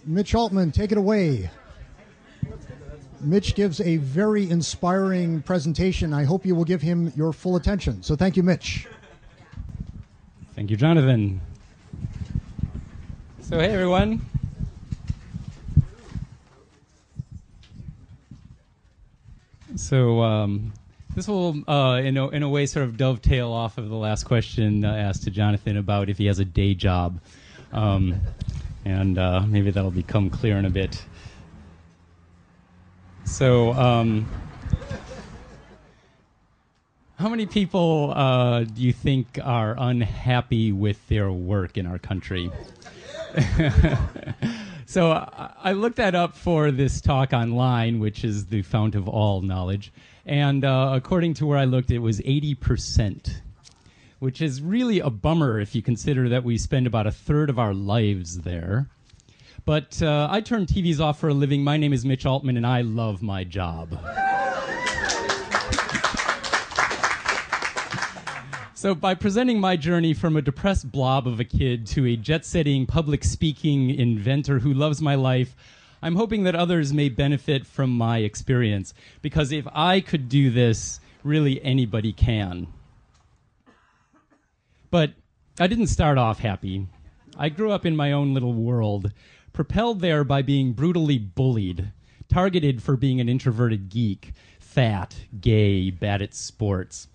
Mitch Altman, take it away. Mitch gives a very inspiring presentation. I hope you will give him your full attention. So thank you, Mitch. Thank you, Jonathan. So hey, everyone. So this will, in a way, sort of dovetail off of the last question asked to Jonathan about if he has a day job. And maybe that'll become clear in a bit. So, how many people do you think are unhappy with their work in our country? So I looked that up for this talk online, which is the fount of all knowledge. And according to where I looked, it was 80%, which is really a bummer if you consider that we spend about a third of our lives there. But I turn TVs off for a living. My name is Mitch Altman, and I love my job. So by presenting my journey from a depressed blob of a kid to a jet-setting, public-speaking inventor who loves my life, I'm hoping that others may benefit from my experience. Because if I could do this, really anybody can. But I didn't start off happy. I grew up in my own little world, propelled there by being brutally bullied, targeted for being an introverted geek, fat, gay, bad at sports.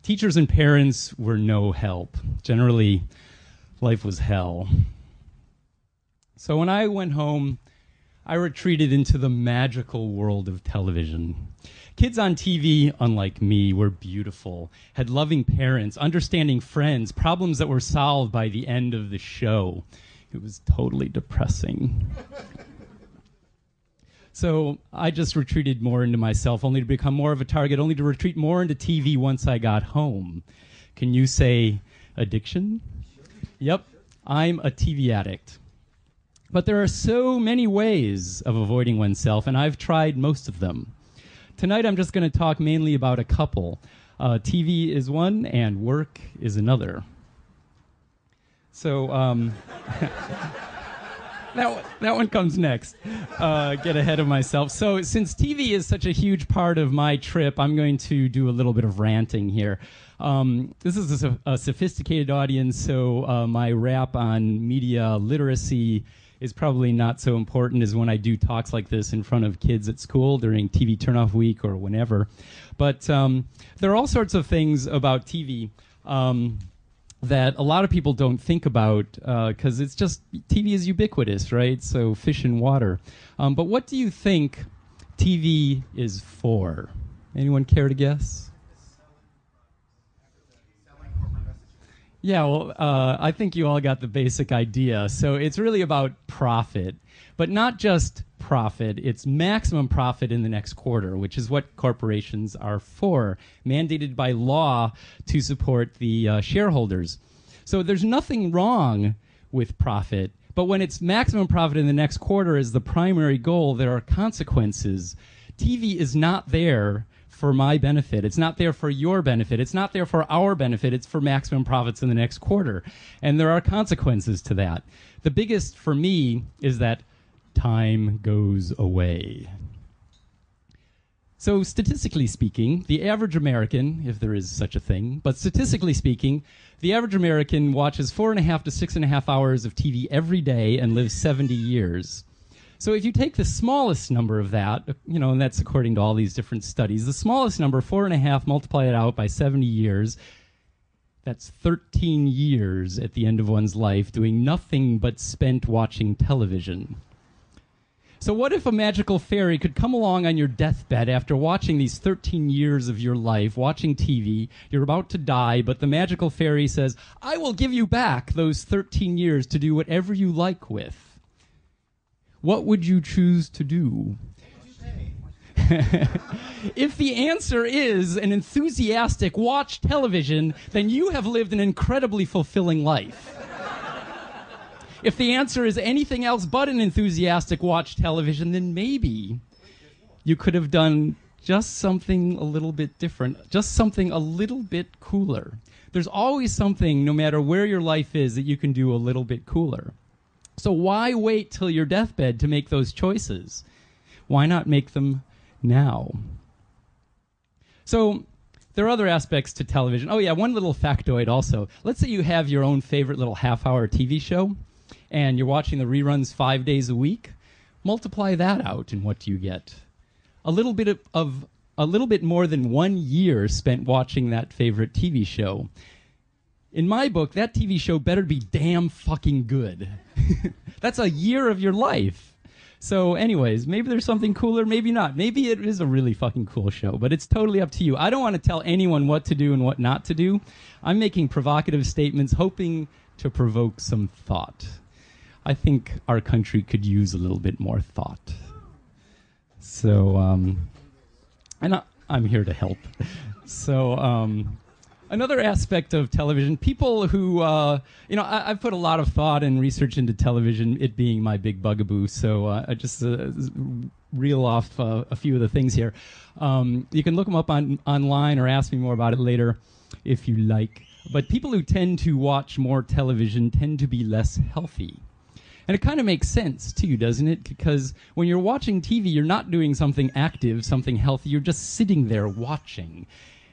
Teachers and parents were no help. Generally, life was hell. So when I went home, I retreated into the magical world of television. Kids on TV, unlike me, were beautiful, had loving parents, understanding friends, problems that were solved by the end of the show. It was totally depressing. So I just retreated more into myself, only to become more of a target, only to retreat more into TV once I got home. Can you say addiction? Yep, I'm a TV addict. But there are so many ways of avoiding oneself, and I've tried most of them. Tonight I'm just going to talk mainly about a couple. TV is one, and work is another. So, that one comes next. Get ahead of myself. So since TV is such a huge part of my trip, I'm going to do a little bit of ranting here. This is a sophisticated audience, so my rap on media literacy is probably not so important as when I do talks like this in front of kids at school during TV turnoff week or whenever. But there are all sorts of things about TV that a lot of people don't think about because it's just, TV is ubiquitous, right? So fish in water. But what do you think TV is for? Anyone care to guess? Yeah, well, I think you all got the basic idea. So it's really about profit, but not just profit. It's maximum profit in the next quarter, which is what corporations are for, mandated by law to support the shareholders. So there's nothing wrong with profit, but when it's maximum profit in the next quarter is the primary goal, there are consequences. TV is not there for my benefit. It's not there for your benefit. It's not there for our benefit. It's for maximum profits in the next quarter. And there are consequences to that. The biggest for me is that time goes away. So statistically speaking, the average American, if there is such a thing, but statistically speaking, the average American watches 4.5 to 6.5 hours of TV every day and lives 70 years. So if you take the smallest number of that, you know, and that's according to all these different studies, the smallest number, 4.5, multiply it out by 70 years, that's 13 years at the end of one's life doing nothing but spent watching television. So what if a magical fairy could come along on your deathbed after watching these 13 years of your life, watching TV, you're about to die, but the magical fairy says, I will give you back those 13 years to do whatever you like with. What would you choose to do? If the answer is an enthusiastic watch television, then you have lived an incredibly fulfilling life. If the answer is anything else but an enthusiastic watch television, then maybe you could have done just something a little bit different, just something a little bit cooler. There's always something, no matter where your life is, that you can do a little bit cooler. So why wait till your deathbed to make those choices? Why not make them now? So there are other aspects to television. Oh yeah, one little factoid also. Let's say you have your own favorite little half-hour TV show, and you're watching the reruns 5 days a week. Multiply that out, and what do you get? A little bit more than 1 year spent watching that favorite TV show. In my book, that TV show better be damn fucking good. That's a year of your life. So anyways, maybe there's something cooler, maybe not. Maybe it is a really fucking cool show, but it's totally up to you. I don't want to tell anyone what to do and what not to do. I'm making provocative statements, hoping to provoke some thought. I think our country could use a little bit more thought. So, and I'm here to help. So, another aspect of television, people who, I've put a lot of thought and research into television, it being my big bugaboo, so I just reel off a few of the things here. You can look them up online or ask me more about it later if you like. But people who tend to watch more television tend to be less healthy. And it kind of makes sense, too, doesn't it? Because when you're watching TV, you're not doing something active, something healthy. You're just sitting there watching.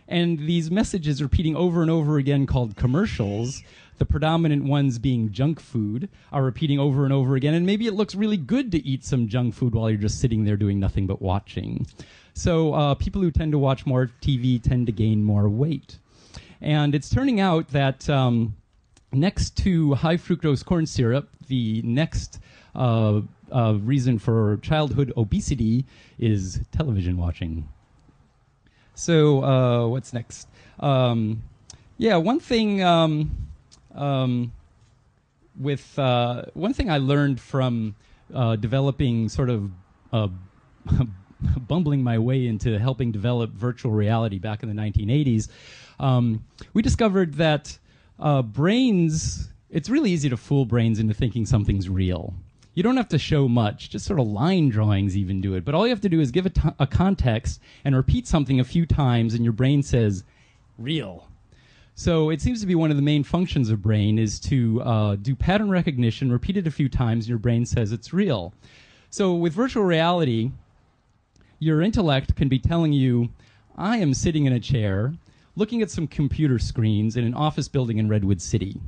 And these messages repeating over and over again called commercials, the predominant ones being junk food, are repeating over and over again. And maybe it looks really good to eat some junk food while you're just sitting there doing nothing but watching. So people who tend to watch more TV tend to gain more weight. And it's turning out that next to high fructose corn syrup, the next reason for childhood obesity is television watching. So what's next? One thing one thing I learned from developing sort of bumbling my way into helping develop virtual reality back in the 1980s, we discovered that brains, it's really easy to fool brains into thinking something's real. You don't have to show much, just sort of line drawings even do it. But all you have to do is give a context and repeat something a few times, and your brain says, real. So it seems to be one of the main functions of brain is to do pattern recognition, repeat it a few times, and your brain says it's real. So with virtual reality, your intellect can be telling you, I am sitting in a chair, looking at some computer screens in an office building in Redwood City.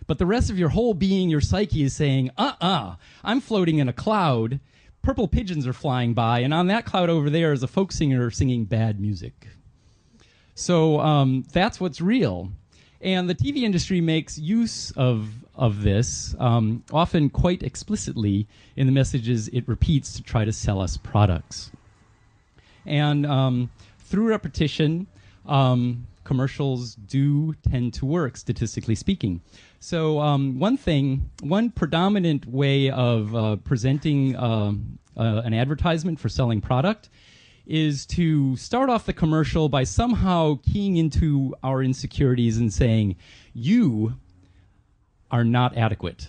But the rest of your whole being, your psyche, is saying, I'm floating in a cloud, purple pigeons are flying by, and on that cloud over there is a folk singer singing bad music. So that's what's real. And the TV industry makes use of this, often quite explicitly, in the messages it repeats to try to sell us products. And through repetition, commercials do tend to work, statistically speaking. So one predominant way of presenting an advertisement for selling product is to start off the commercial by somehow keying into our insecurities and saying, you are not adequate.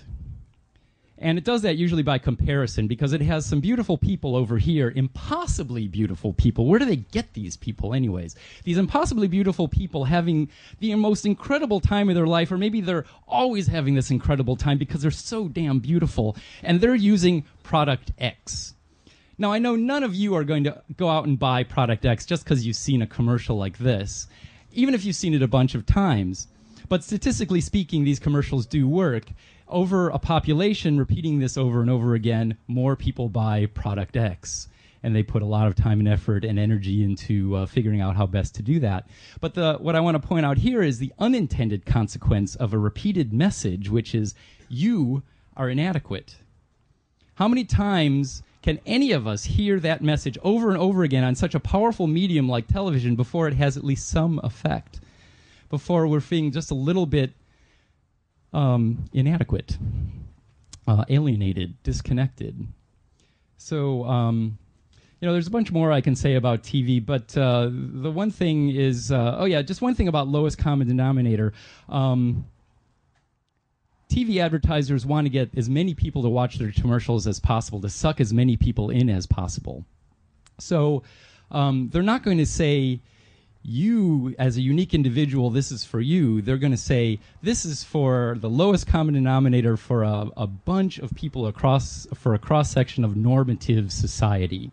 And it does that usually by comparison, because it has some beautiful people over here, impossibly beautiful people. Where do they get these people anyways? These impossibly beautiful people having the most incredible time of their life, or maybe they're always having this incredible time because they're so damn beautiful, and they're using product X. Now, I know none of you are going to go out and buy product X just because you've seen a commercial like this, even if you've seen it a bunch of times. But statistically speaking, these commercials do work. Over a population, repeating this over and over again, more people buy product X. And they put a lot of time and effort and energy into figuring out how best to do that. But what I want to point out here is the unintended consequence of a repeated message, which is, you are inadequate. How many times can any of us hear that message over and over again on such a powerful medium like television before it has at least some effect? Before we're feeling just a little bit inadequate, alienated, disconnected. So, there's a bunch more I can say about TV, but the one thing is, just one thing about lowest common denominator. TV advertisers want to get as many people to watch their commercials as possible, to suck as many people in as possible. So they're not going to say, you, as a unique individual, this is for you. They're going to say, this is for the lowest common denominator for a bunch of people for a cross-section of normative society.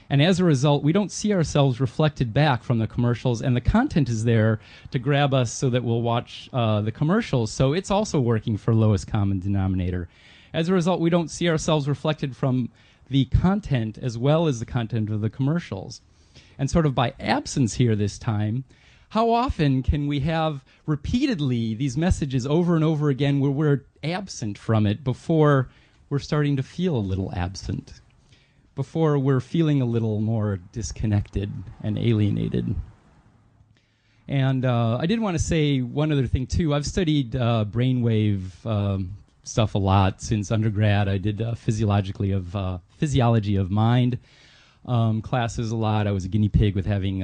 And as a result, we don't see ourselves reflected back from the commercials, and the content is there to grab us so that we'll watch the commercials. So it's also working for lowest common denominator. As a result, we don't see ourselves reflected from the content as well as the content of the commercials. And sort of by absence here this time, how often can we have repeatedly these messages over and over again where we're absent from it before we're starting to feel a little absent? Before we're feeling a little more disconnected and alienated. And I did want to say one other thing, too. I've studied brainwave stuff a lot since undergrad. I did physiology of mind classes a lot. I was a guinea pig with having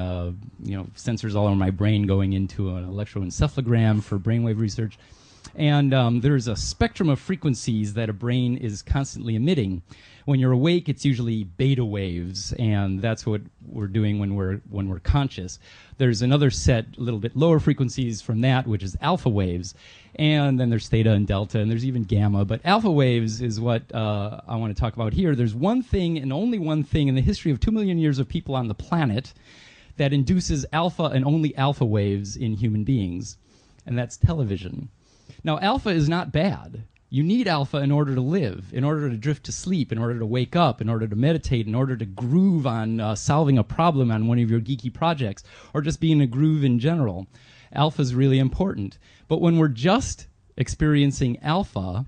sensors all over my brain going into an electroencephalogram for brainwave research. And there's a spectrum of frequencies that a brain is constantly emitting. When you're awake, it's usually beta waves, and that's what we're doing when we're conscious. There's another set, a little bit lower frequencies from that, which is alpha waves, and then there's theta and delta, and there's even gamma. But alpha waves is what I want to talk about here. There's one thing, and only one thing, in the history of 2 million years of people on the planet that induces alpha and only alpha waves in human beings, and that's television. Now, alpha is not bad. You need alpha in order to live, in order to drift to sleep, in order to wake up, in order to meditate, in order to groove on solving a problem on one of your geeky projects, or just be in a groove in general. Alpha is really important. But when we're just experiencing alpha,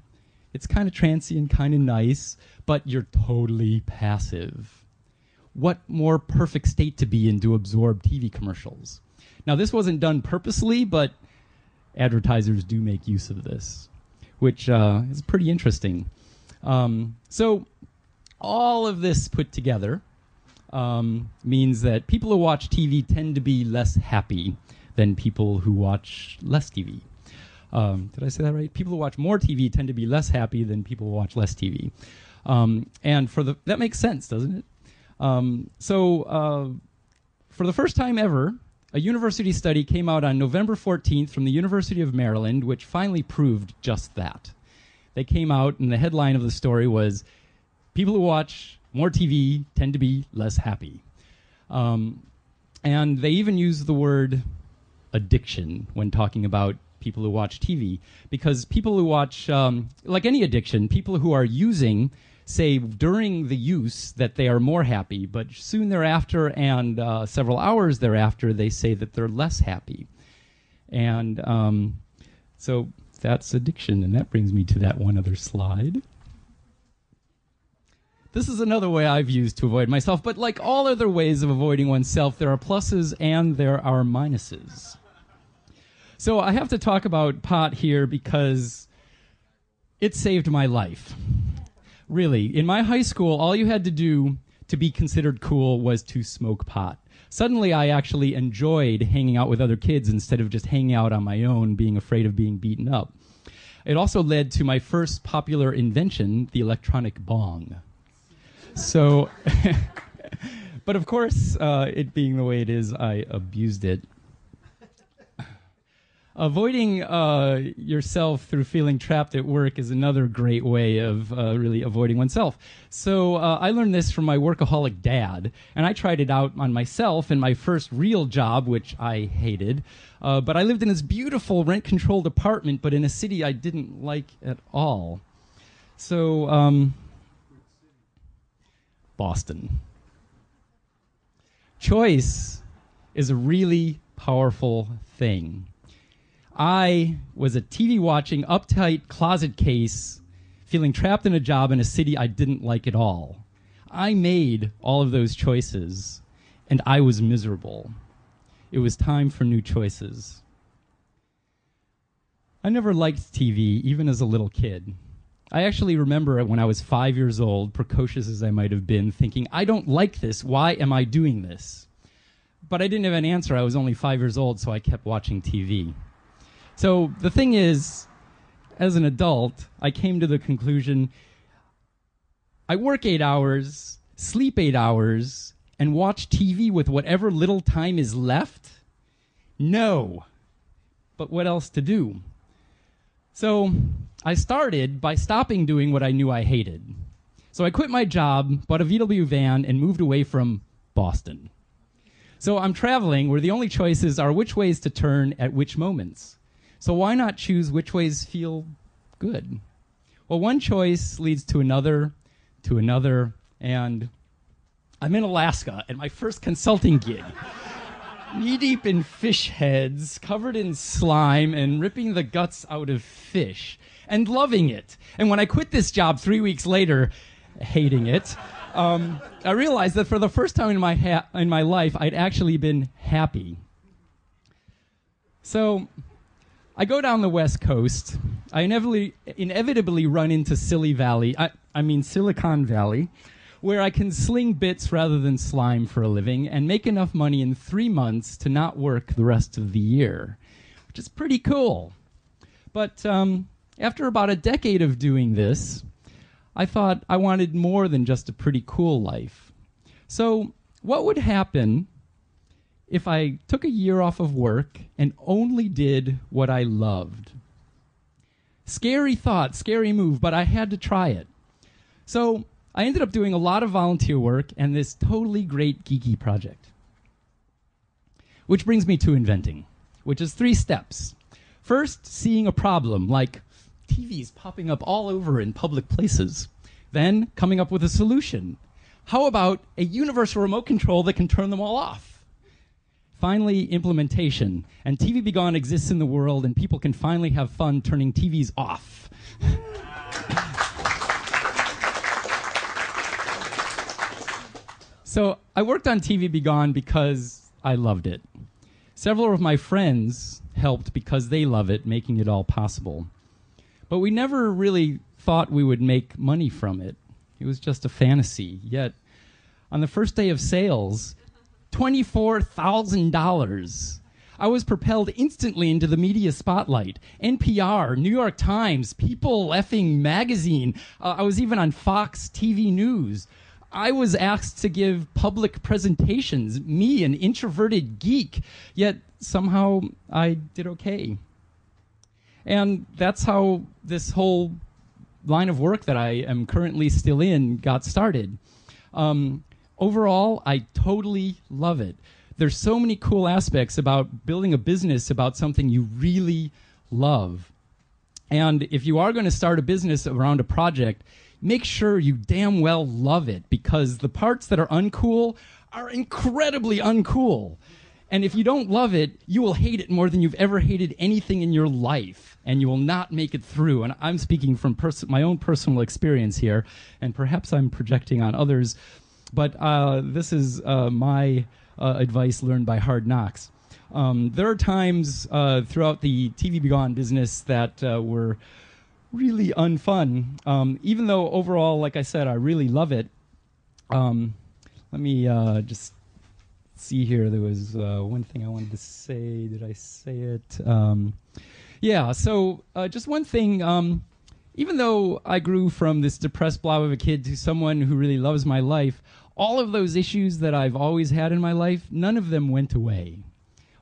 it's kind of transient, kind of nice, but you're totally passive. What more perfect state to be in to absorb TV commercials? Now, this wasn't done purposely, but advertisers do make use of this, which is pretty interesting. So all of this put together means that people who watch TV tend to be less happy than people who watch less TV. Did I say that right? People who watch more TV tend to be less happy than people who watch less TV. And that makes sense, doesn't it? For the first time ever, a university study came out on November 14th from the University of Maryland, which finally proved just that. They came out, and the headline of the story was, people who watch more TV tend to be less happy. And they even used the word addiction when talking about people who watch TV, because people who watch, like any addiction, people who are using say during the use that they are more happy, but soon thereafter and several hours thereafter, they say that they're less happy. And so that's addiction, and that brings me to that one other slide. This is another way I've used to avoid myself, but like all other ways of avoiding oneself, there are pluses and there are minuses. So I have to talk about pot here because it saved my life. Really, in my high school, all you had to do to be considered cool was to smoke pot. Suddenly, I actually enjoyed hanging out with other kids instead of just hanging out on my own, being afraid of being beaten up. It also led to my first popular invention, the electronic bong. So, but of course, it being the way it is, I abused it. Avoiding yourself through feeling trapped at work is another great way of really avoiding oneself. So I learned this from my workaholic dad, and I tried it out on myself in my first real job, which I hated. But I lived in this beautiful rent-controlled apartment, but in a city I didn't like at all. So, Boston. Choice is a really powerful thing. I was a TV-watching, uptight closet case, feeling trapped in a job in a city I didn't like at all. I made all of those choices, and I was miserable. It was time for new choices. I never liked TV, even as a little kid. I actually remember when I was 5 years old, precocious as I might have been, thinking, I don't like this. Why am I doing this? But I didn't have an answer. I was only 5 years old, so I kept watching TV. So the thing is, as an adult, I came to the conclusion, I work 8 hours, sleep 8 hours, and watch TV with whatever little time is left. No. But what else to do? So I started by stopping doing what I knew I hated. So I quit my job, bought a VW van, and moved away from Boston. So I'm traveling where the only choices are which ways to turn at which moments. So why not choose which ways feel good? Well, one choice leads to another, and I'm in Alaska at my first consulting gig. Knee-deep in fish heads, covered in slime, and ripping the guts out of fish, and loving it. And when I quit this job 3 weeks later, hating it, I realized that for the first time in my life, I'd actually been happy. So I go down the West Coast. I inevitably run into Silicon Valley, where I can sling bits rather than slime for a living and make enough money in 3 months to not work the rest of the year, which is pretty cool. But after about a decade of doing this, I thought I wanted more than just a pretty cool life. So what would happen if I took a year off of work and only did what I loved? Scary thought, scary move, but I had to try it. So I ended up doing a lot of volunteer work and this totally great geeky project. Which brings me to inventing, which is 3 steps. First, seeing a problem, like TVs popping up all over in public places. Then, coming up with a solution. How about a universal remote control that can turn them all off? Finally, implementation. And TV Be Gone exists in the world, and people can finally have fun turning TVs off. So I worked on TV Be Gone because I loved it. Several of my friends helped because they love it, making it all possible. But we never really thought we would make money from it. It was just a fantasy. Yet, on the first day of sales, $24,000. I was propelled instantly into the media spotlight. NPR, New York Times, People effing Magazine. I was even on Fox TV News. I was asked to give public presentations, me, an introverted geek, yet somehow I did okay. And that's how this whole line of work that I am currently still in got started. Overall, I totally love it. There's so many cool aspects about building a business about something you really love. And if you are going to start a business around a project, make sure you damn well love it, because the parts that are uncool are incredibly uncool. And if you don't love it, you will hate it more than you've ever hated anything in your life, and you will not make it through. And I'm speaking from my own personal experience here, and perhaps I'm projecting on others, but this is my advice learned by hard knocks. There are times throughout the TV Be Gone business that were really unfun, even though overall, like I said, I really love it. Let me just see here. There was one thing I wanted to say. Did I say it? Yeah, so just one thing. Even though I grew from this depressed blob of a kid to someone who really loves my life, all of those issues that I've always had in my life, none of them went away.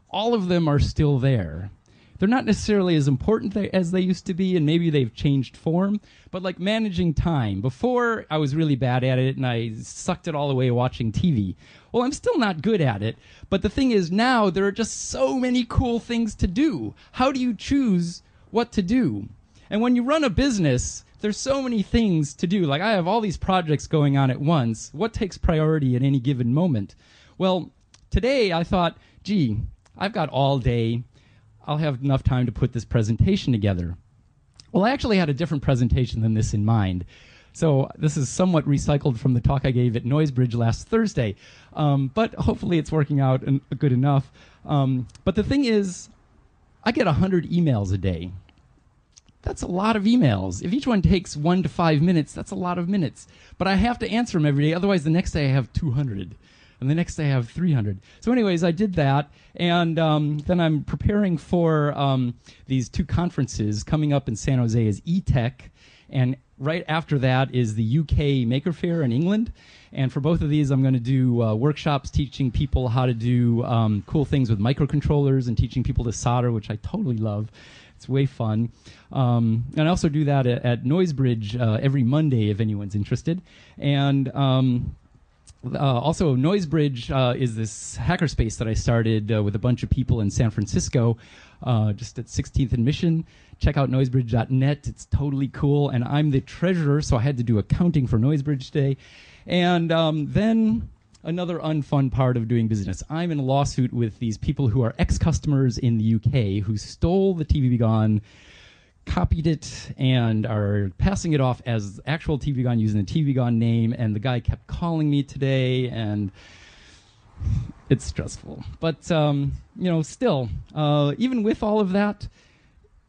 All of them are still there. They're not necessarily as important as they used to be, and maybe they've changed form, but like managing time. Before, I was really bad at it, and I sucked it all away watching TV. Well, I'm still not good at it, but the thing is now there are just so many cool things to do. How do you choose what to do? And when you run a business, there's so many things to do. Like, I have all these projects going on at once. What takes priority at any given moment? Well, today I thought, gee, I've got all day. I'll have enough time to put this presentation together. Well, I actually had a different presentation than this in mind. So this is somewhat recycled from the talk I gave at Noisebridge last Thursday. But hopefully it's working out good enough. But the thing is, I get 100 emails a day. That's a lot of emails. If each one takes 1 to 5 minutes, that's a lot of minutes. But I have to answer them every day. Otherwise, the next day I have 200. And the next day I have 300. So anyways, I did that. And then I'm preparing for these 2 conferences coming up in San Jose as eTech And right after that is the UK Maker Faire in England. And for both of these, I'm going to do workshops teaching people how to do cool things with microcontrollers and teaching people to solder, which I totally love. It's way fun. And I also do that at Noisebridge every Monday if anyone's interested. And also, Noisebridge is this hackerspace that I started with a bunch of people in San Francisco, just at 16th and Mission. Check out noisebridge.net. It's totally cool. And I'm the treasurer, so I had to do accounting for Noisebridge today. And then another unfun part of doing business. I'm in a lawsuit with these people who are ex-customers in the UK who stole the TV Be Gone, copied it, and are passing it off as actual TV Be Gone using the TV Be Gone name. And the guy kept calling me today, and it's stressful. But, you know, still, even with all of that,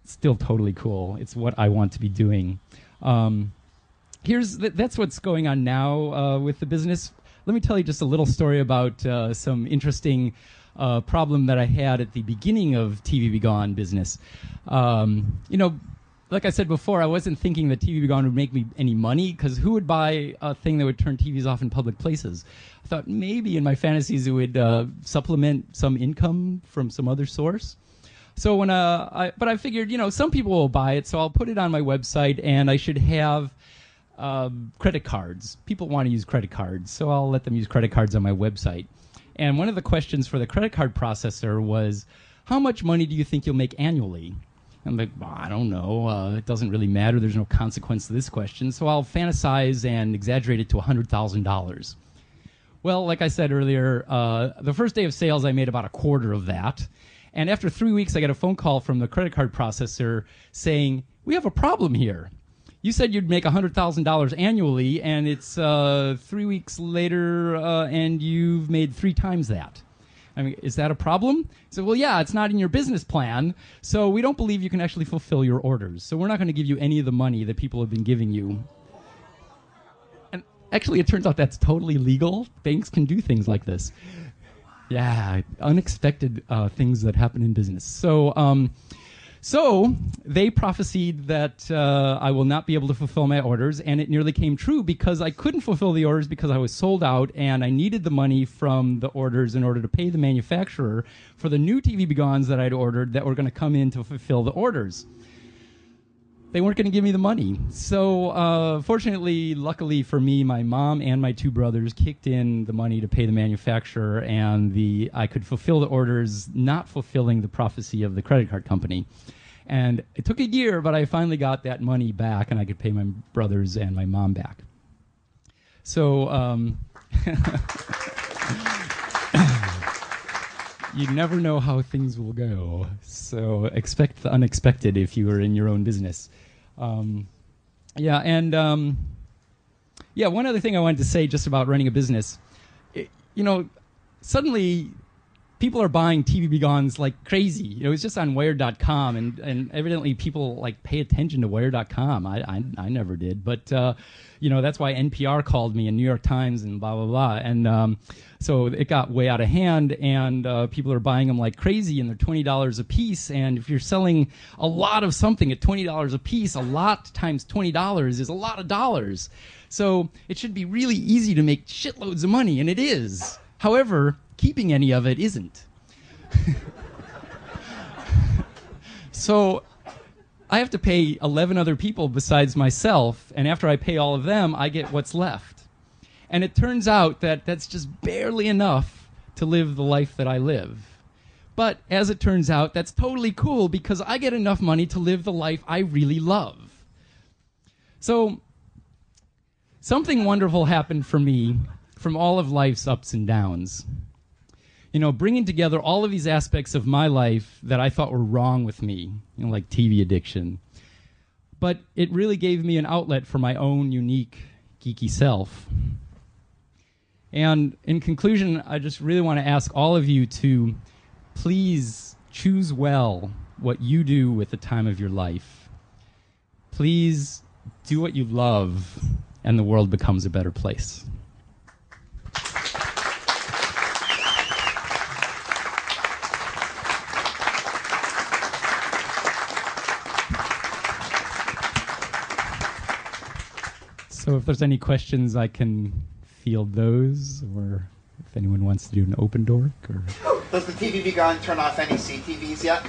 still totally cool. It's what I want to be doing. That's what's going on now with the business. Let me tell you just a little story about some interesting problem that I had at the beginning of TV Be Gone business. You know, like I said before, I wasn't thinking that TV Be Gone would make me any money, because who would buy a thing that would turn TVs off in public places? I thought maybe in my fantasies it would supplement some income from some other source. So when but I figured, you know, some people will buy it, so I'll put it on my website, and I should have credit cards. People want to use credit cards, so I'll let them use credit cards on my website. And one of the questions for the credit card processor was, how much money do you think you'll make annually? I'm like, well, I don't know. It doesn't really matter. There's no consequence to this question. So I'll fantasize and exaggerate it to $100,000. Well, like I said earlier, the first day of sales, I made about a quarter of that. And after 3 weeks, I get a phone call from the credit card processor saying, we have a problem here. You said you'd make $100,000 annually, and it's 3 weeks later, and you've made 3 times that. I mean, is that a problem? He said, well, yeah, it's not in your business plan, so we don't believe you can actually fulfill your orders. So we're not going to give you any of the money that people have been giving you. And actually, it turns out that's totally legal. Banks can do things like this. Yeah, unexpected things that happen in business. So they prophesied that I will not be able to fulfill my orders, and it nearly came true, because I couldn't fulfill the orders because I was sold out, and I needed the money from the orders in order to pay the manufacturer for the new TV Be Gones that I'd ordered that were going to come in to fulfill the orders. They weren't going to give me the money. So fortunately, luckily for me, my mom and my 2 brothers kicked in the money to pay the manufacturer, and I could fulfill the orders, not fulfilling the prophecy of the credit card company. And it took a year, but I finally got that money back, and I could pay my brothers and my mom back. So you never know how things will go. So expect the unexpected if you are in your own business. One other thing I wanted to say just about running a business. You know, suddenly people are buying TV Be Gones like crazy. You know, it's just on Wired.com, and evidently people like pay attention to Wired.com. I never did, but you know, that's why NPR called me and New York Times and blah blah blah. And so it got way out of hand, and people are buying them like crazy, and they're $20 a piece. And if you're selling a lot of something at $20 a piece, a lot times $20 is a lot of dollars. So it should be really easy to make shitloads of money, and it is. However, keeping any of it isn't. So I have to pay 11 other people besides myself, and after I pay all of them, I get what's left. And it turns out that that's just barely enough to live the life that I live. But as it turns out, that's totally cool, because I get enough money to live the life I really love. So something wonderful happened for me from all of life's ups and downs. You know, bringing together all of these aspects of my life that I thought were wrong with me, you know, like TV addiction. But it really gave me an outlet for my own unique, geeky self. And in conclusion, I just really want to ask all of you to please choose well what you do with the time of your life. Please do what you love, and the world becomes a better place. So if there's any questions, I can field those, or if anyone wants to do an open dork. Or Does the TV Be Gone turn off any CTVs yet?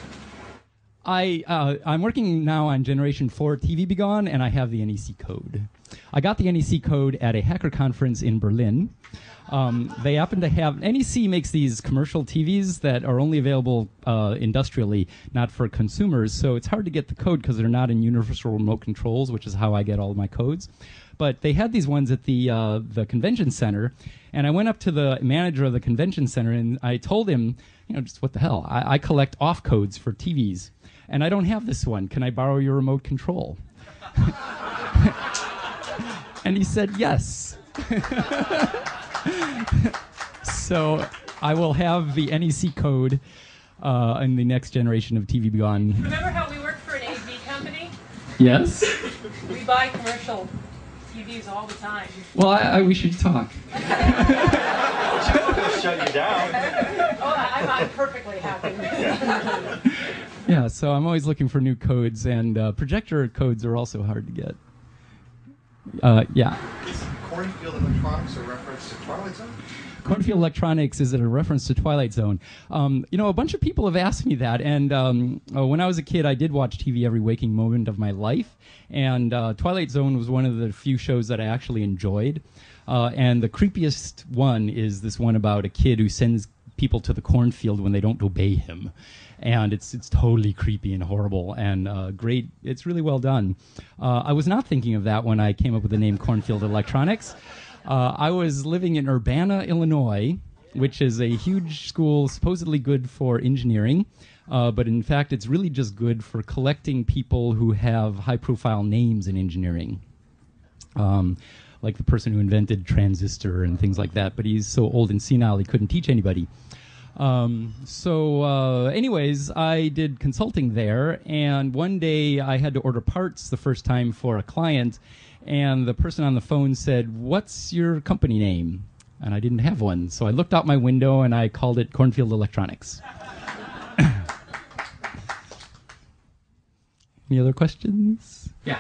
I'm working now on Generation 4 TV Be Gone, and I have the NEC code. I got the NEC code at a hacker conference in Berlin. They happen to have... NEC makes these commercial TVs that are only available industrially, not for consumers, so it's hard to get the code because they're not in universal remote controls, which is how I get all of my codes. But they had these ones at the convention center, and I went up to the manager of the convention center, and I told him, just what the hell, I collect off codes for TVs, and I don't have this one. Can I borrow your remote control? And he said yes. So I will have the NEC code in the next generation of TV Be Gone. Remember how we work for an AV company? Yes. We buy commercial TVs all the time. Well, we should talk. Shut you down. Oh, I'm perfectly happy. Yeah, so I'm always looking for new codes, and projector codes are also hard to get. Yeah. Is Cornfield Electronics a reference to Twilight Zone? Cornfield Electronics is a reference to Twilight Zone. A bunch of people have asked me that, and when I was a kid, I did watch TV every waking moment of my life, and Twilight Zone was one of the few shows that I actually enjoyed. And the creepiest one is this one about a kid who sends people to the cornfield when they don't obey him. And it's totally creepy and horrible and great. It's really well done. I was not thinking of that when I came up with the name Cornfield Electronics. I was living in Urbana, Illinois, which is a huge school supposedly good for engineering, but in fact it's really just good for collecting people who have high-profile names in engineering. Like the person who invented transistor and things like that, but he's so old and senile he couldn't teach anybody. Anyways, I did consulting there, and one day I had to order parts the first time for a client, and the person on the phone said, "What's your company name?" And I didn't have one, so I looked out my window and I called it Cornfield Electronics. Any other questions? Yeah.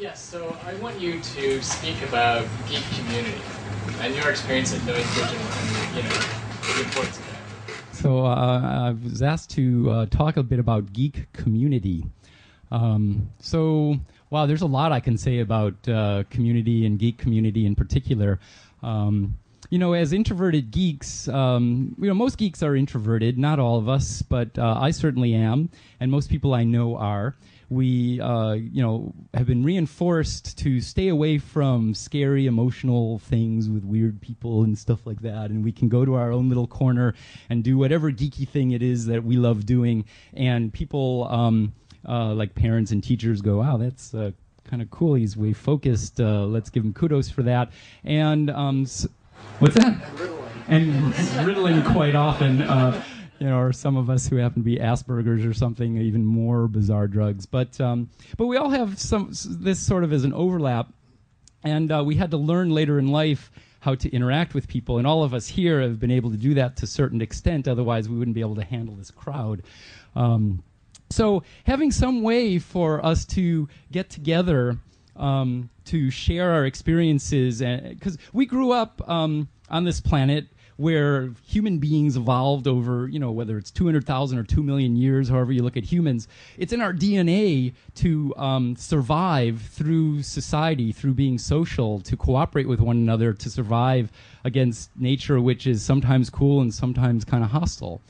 Yes, so I want you to speak about geek community and your experience at Noise Vision and, the importance of that. So I was asked to talk a bit about geek community. Wow, there's a lot I can say about community and geek community in particular. As introverted geeks, most geeks are introverted, not all of us, but I certainly am, and most people I know are. We, have been reinforced to stay away from scary, emotional things with weird people and stuff like that, and we can go to our own little corner and do whatever geeky thing it is that we love doing, and people, like parents and teachers go, wow, that's kind of cool, he's way focused, let's give him kudos for that, and, what's that? And riddling quite often, or some of us who happen to be Asperger's or something, even more bizarre drugs. But we all have this sort of as an overlap, and we had to learn later in life how to interact with people, and all of us here have been able to do that to a certain extent, otherwise we wouldn't be able to handle this crowd. So having some way for us to get together to share our experiences, because we grew up on this planet where human beings evolved over, whether it's 200,000 or 2 million years, however you look at humans, it's in our DNA to survive through society, through being social, to cooperate with one another, to survive against nature, which is sometimes cool and sometimes kind of hostile.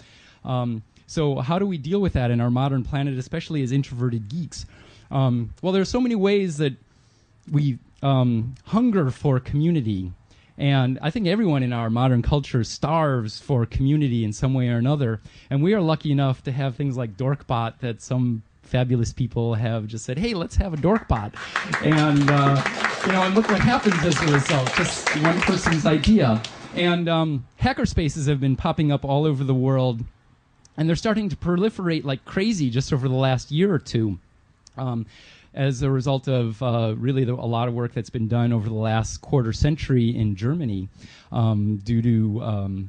So how do we deal with that in our modern planet, especially as introverted geeks? Well, there are so many ways that we hunger for community. And I think everyone in our modern culture starves for community in some way or another. And we are lucky enough to have things like Dorkbot that some fabulous people have just said, hey, let's have a Dorkbot. And, and look what happens as a result. Just one person's idea. And hackerspaces have been popping up all over the world. And they're starting to proliferate like crazy just over the last year or two. As a result of really a lot of work that's been done over the last quarter century in Germany, due to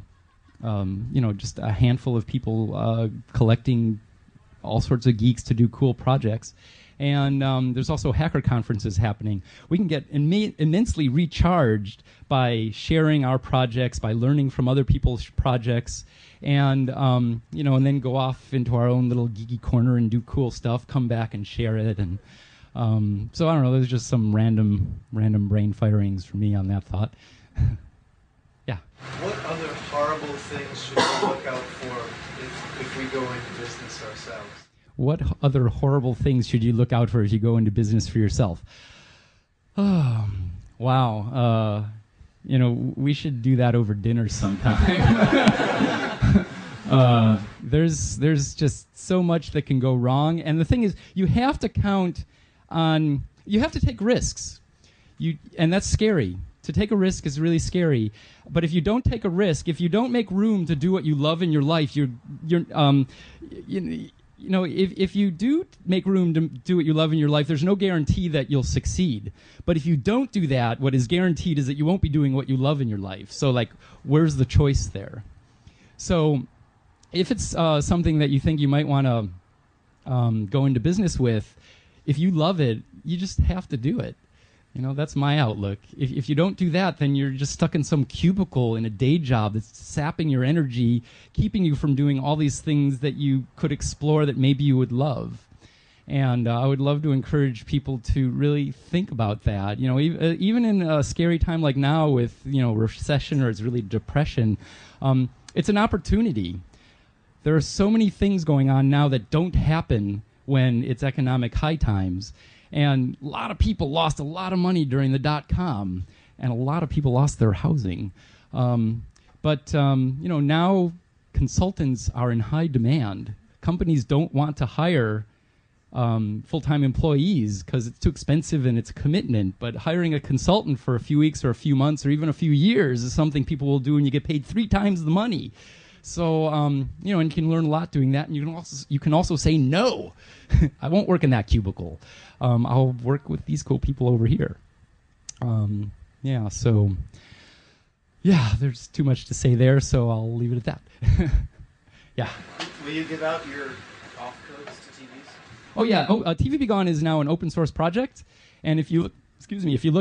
just a handful of people collecting all sorts of geeks to do cool projects. And there's also hacker conferences happening. We can get immensely recharged by sharing our projects, by learning from other people's projects, and and then go off into our own little geeky corner and do cool stuff. Come back and share it, and so I don't know. There's just some random brain firings for me on that thought. Yeah. What other horrible things should we look out for if we go into business ourselves? What other horrible things should you look out for if you go into business for yourself? Oh, wow. We should do that over dinner sometime. There's just so much that can go wrong. And the thing is, you have to you have to take risks. And that's scary. To take a risk is really scary. But if you don't take a risk, if you don't make room to do what you love in your life, if you do make room to do what you love in your life, there's no guarantee that you'll succeed. But if you don't do that, what is guaranteed is that you won't be doing what you love in your life. So, where's the choice there? So, if it's something that you think you might want to go into business with, if you love it, you just have to do it. That's my outlook. If you don't do that, then you're just stuck in some cubicle in a day job that's sapping your energy, keeping you from doing all these things that you could explore that maybe you would love. And I would love to encourage people to really think about that. Even in a scary time like now with, recession or it's really depression, it's an opportunity. There are so many things going on now that don't happen when it's economic high times. And a lot of people lost a lot of money during the .com, and a lot of people lost their housing. But now consultants are in high demand. Companies don't want to hire full-time employees because it's too expensive and it's a commitment. But hiring a consultant for a few weeks or a few months or even a few years is something people will do, and you get paid 3 times the money. So, and you can learn a lot doing that, and you can also say no. I won't work in that cubicle. I'll work with these cool people over here. There's too much to say there, so I'll leave it at that. Yeah. Will you give out your off codes to TVs? Oh yeah. TV Be Gone is now an open source project, and if you look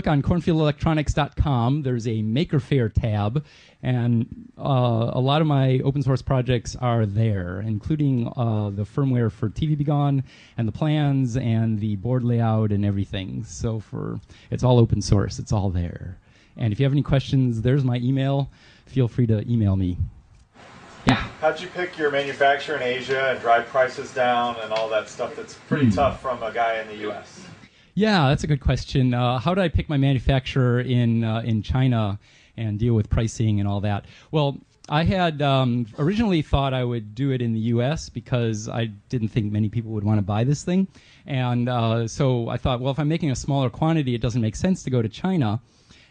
on cornfieldelectronics.com, there's a Maker Faire tab, and a lot of my open source projects are there, including the firmware for TV Be Gone and the plans and the board layout and everything. So it's all open source. It's all there. And if you have any questions, there's my email. Feel free to email me. Yeah. How'd you pick your manufacturer in Asia and drive prices down and all that stuff that's pretty tough from a guy in the U.S.? Yeah, that's a good question. How did I pick my manufacturer in China and deal with pricing and all that? Well, I had originally thought I would do it in the U.S. because I didn't think many people would want to buy this thing. And so I thought, well, if I'm making a smaller quantity, it doesn't make sense to go to China.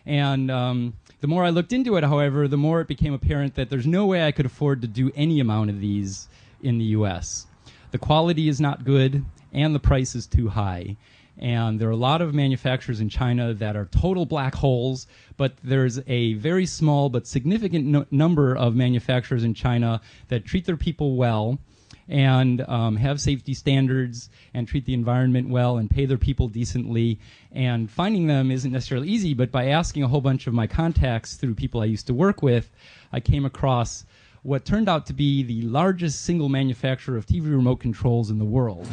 And the more I looked into it, however, the more it became apparent that there's no way I could afford to do any amount of these in the U.S. The quality is not good, and the price is too high. And there are a lot of manufacturers in China that are total black holes, but there's a very small but significant number of manufacturers in China that treat their people well and have safety standards and treat the environment well and pay their people decently. And finding them isn't necessarily easy, but by asking a whole bunch of my contacts through people I used to work with, I came across what turned out to be the largest single manufacturer of TV remote controls in the world.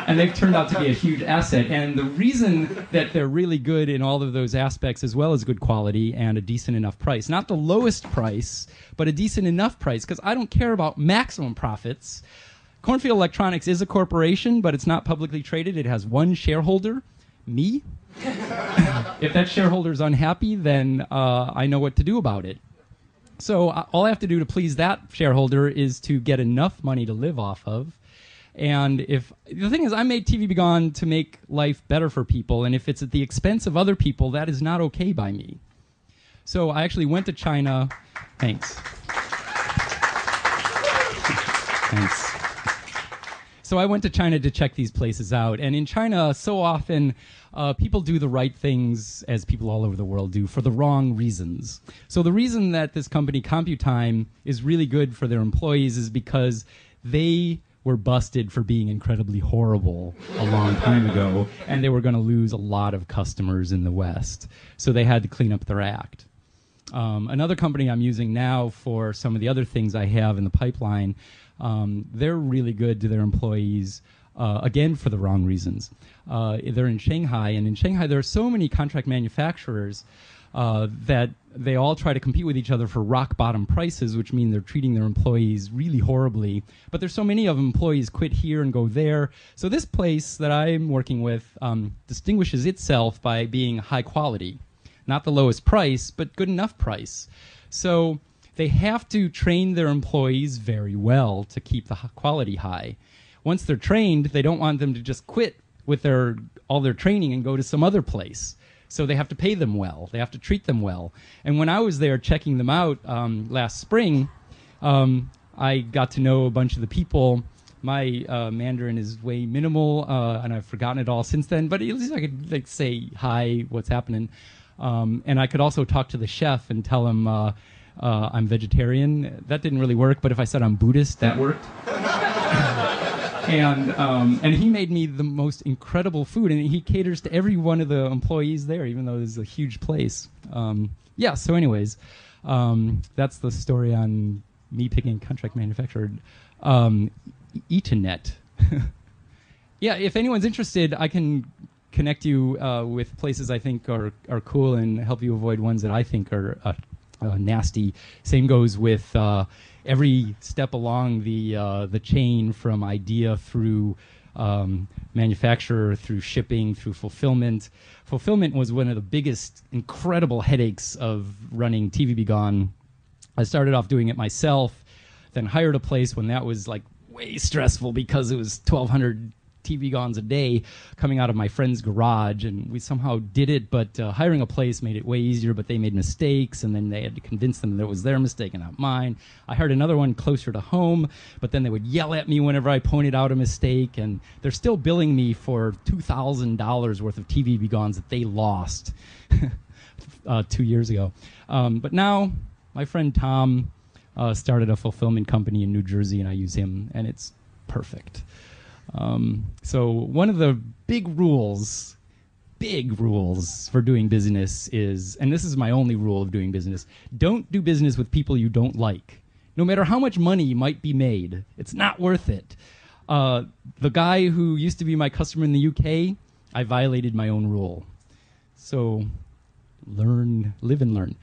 And they've turned out to be a huge asset. And the reason that they're really good in all of those aspects, as well as good quality and a decent enough price, not the lowest price, but a decent enough price, because I don't care about maximum profits. Cornfield Electronics is a corporation, but it's not publicly traded. It has one shareholder, me. If that shareholder is unhappy, then I know what to do about it. So all I have to do to please that shareholder is to get enough money to live off of. And if the thing is, I made TV Be Gone to make life better for people, and if it's at the expense of other people, that is not okay by me. So I actually went to China. Thanks. Thanks. So I went to China to check these places out, and in China, so often people do the right things, as people all over the world do, for the wrong reasons. So the reason that this company, CompuTime, is really good for their employees is because they were busted for being incredibly horrible a long time ago, and they were going to lose a lot of customers in the West. So they had to clean up their act. Another company I'm using now for some of the other things I have in the pipeline, they're really good to their employees, again, for the wrong reasons. They're in Shanghai, and in Shanghai there are so many contract manufacturers that they all try to compete with each other for rock bottom prices, which mean they're treating their employees really horribly. But there's so many of them, employees quit here and go there. So this place that I'm working with distinguishes itself by being high quality. Not the lowest price, but good enough price. So they have to train their employees very well to keep the quality high. Once they're trained, they don't want them to just quit with all their training and go to some other place. So they have to pay them well. They have to treat them well. And when I was there checking them out last spring, I got to know a bunch of the people. My Mandarin is way minimal, and I've forgotten it all since then. But at least I could say hi, what's happening. And I could also talk to the chef and tell him I'm vegetarian. That didn't really work, but if I said I'm Buddhist, that worked. And he made me the most incredible food, and he caters to every one of the employees there, even though this is a huge place. Yeah, so anyways, that's the story on me picking contract manufacturer. Ethernet. Yeah, if anyone's interested, I can connect you with places I think are cool and help you avoid ones that I think are nasty. Same goes with every step along the chain, from idea through manufacturer, through shipping, through fulfillment. Fulfillment was one of the biggest, incredible headaches of running TV Be Gone. I started off doing it myself, then hired a place when that was like way stressful because it was 1,200 TV Gones a day coming out of my friend's garage, and we somehow did it, but hiring a place made it way easier, but they made mistakes, and then they had to convince them that it was their mistake and not mine. I hired another one closer to home, but then they would yell at me whenever I pointed out a mistake, and they're still billing me for $2,000 worth of TV Be Gones that they lost 2 years ago. But now, my friend Tom started a fulfillment company in New Jersey, and I use him, and it's perfect. So one of the big rules for doing business is, and this is my only rule of doing business, don't do business with people you don't like. No matter how much money might be made, it's not worth it. The guy who used to be my customer in the UK, I violated my own rule. So live and learn.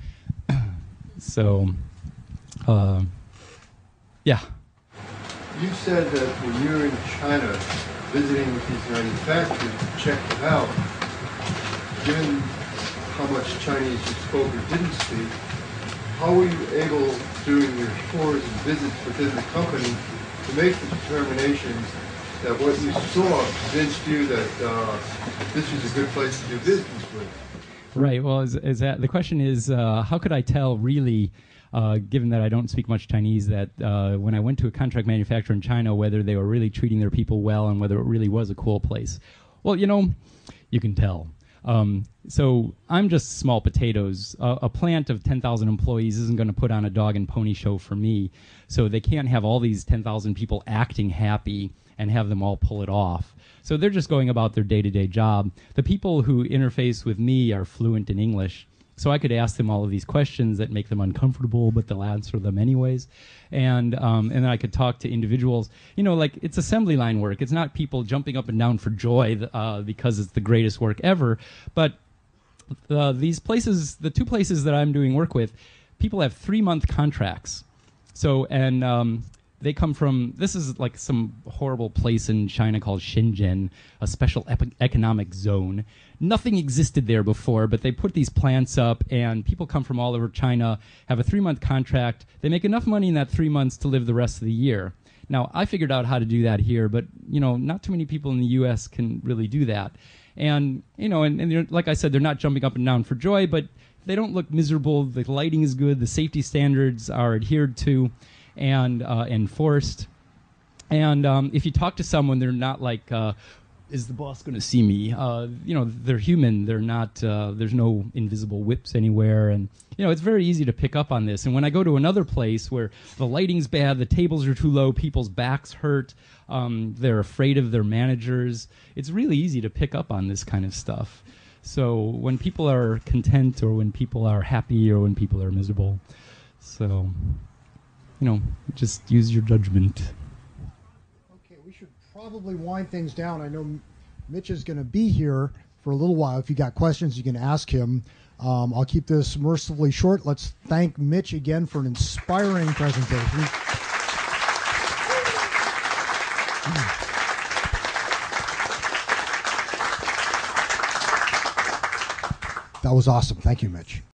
So, yeah. You said that when you were in China visiting with these manufacturers to check it out, given how much Chinese you spoke or didn't speak, how were you able, during your tours and visits within the company, to make the determinations that what you saw convinced you that this was a good place to do business with? Right. Well, the question is, how could I tell really, given that I don't speak much Chinese, that when I went to a contract manufacturer in China, whether they were really treating their people well and whether it really was a cool place? Well, you can tell. So I'm just small potatoes. A plant of 10,000 employees isn't going to put on a dog and pony show for me. So they can't have all these 10,000 people acting happy and have them all pull it off. So they're just going about their day-to-day job. The people who interface with me are fluent in English. So I could ask them all of these questions that make them uncomfortable, but they'll answer them anyways. And then I could talk to individuals. Like, it's assembly line work. It's not people jumping up and down for joy because it's the greatest work ever. But these places, the two places that I'm doing work with, people have 3-month contracts. So, and they come from, this is like some horrible place in China called Shenzhen, a special economic zone. Nothing existed there before, but they put these plants up, and people come from all over China, have a 3-month contract. They make enough money in that 3 months to live the rest of the year. Now, I figured out how to do that here, but, not too many people in the U.S. can really do that. And, and like I said, they're not jumping up and down for joy, but they don't look miserable. The lighting is good. The safety standards are adhered to and enforced. And if you talk to someone, they're not like, is the boss going to see me? They're human. They're not. There's no invisible whips anywhere, and it's very easy to pick up on this. And when I go to another place where the lighting's bad, the tables are too low, people's backs hurt, they're afraid of their managers, it's really easy to pick up on this kind of stuff. So when people are content, or when people are happy, or when people are miserable, so just use your judgment. Okay, we should probably wind things down. I know Mitch is going to be here for a little while. If you got questions, you can ask him. I'll keep this mercifully short. Let's thank Mitch again for an inspiring presentation. That was awesome. Thank you, Mitch.